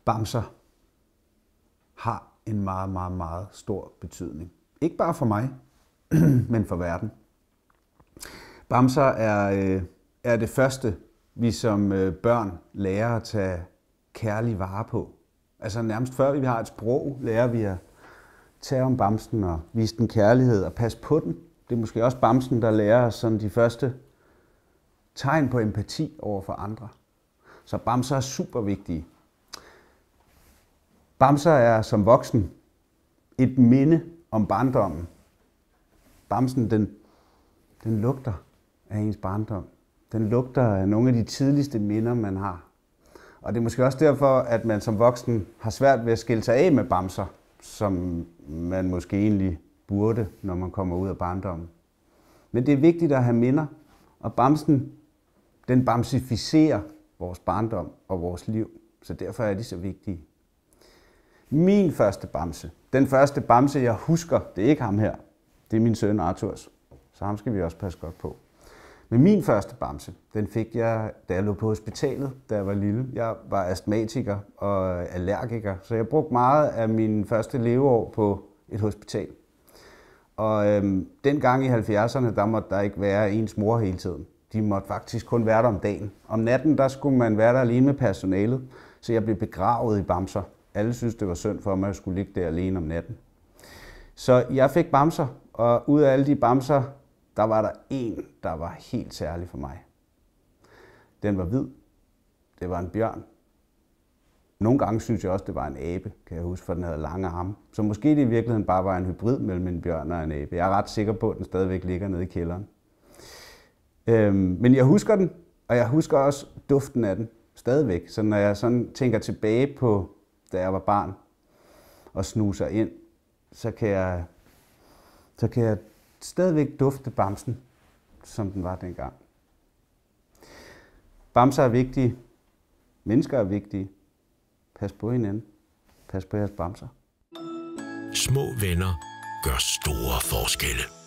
Bamser har en meget, meget, meget stor betydning. Ikke bare for mig, men for verden. Bamser er det første, vi som børn lærer at tage kærlig vare på. Altså nærmest før vi har et sprog, lærer vi at tage om bamsen og vise den kærlighed og passe på den. Det er måske også bamsen, der lærer os sådan de første tegn på empati over for andre. Så bamser er super vigtige. Bamser er som voksen et minde om barndommen. Bamsen, den lugter af ens barndom. Den lugter af nogle af de tidligste minder, man har. Og det er måske også derfor, at man som voksen har svært ved at skille sig af med bamser, som man måske egentlig burde, når man kommer ud af barndommen. Men det er vigtigt at have minder, og bamsen, den bamsificerer vores barndom og vores liv, så derfor er de så vigtige. Min første bamse, den første bamse, jeg husker, det er ikke ham her, det er min søn Arthurs, så ham skal vi også passe godt på. Men min første bamse, den fik jeg, da jeg lå på hospitalet, da jeg var lille. Jeg var astmatiker og allergiker, så jeg brugte meget af mine første leveår på et hospital. Og dengang i 70'erne, der måtte der ikke være ens mor hele tiden. De måtte faktisk kun være der om dagen. Om natten, der skulle man være der alene med personalet, så jeg blev begravet i bamser. Alle synes, det var synd for mig, at jeg skulle ligge der alene om natten. Så jeg fik bamser, og ud af alle de bamser, der var der en, der var helt særlig for mig. Den var hvid. Det var en bjørn. Nogle gange synes jeg også, det var en abe, kan jeg huske, for den havde lange arme. Så måske det i virkeligheden bare var en hybrid mellem en bjørn og en abe. Jeg er ret sikker på, at den stadigvæk ligger nede i kælderen. Men jeg husker den, og jeg husker også duften af den stadigvæk. Så når jeg sådan tænker tilbage på, da jeg var barn og snuser ind, så kan jeg stadigvæk dufte bamsen, som den var dengang. Bamser er vigtige. Mennesker er vigtige. Pas på hinanden. Pas på jeres bamser. Små venner gør store forskelle.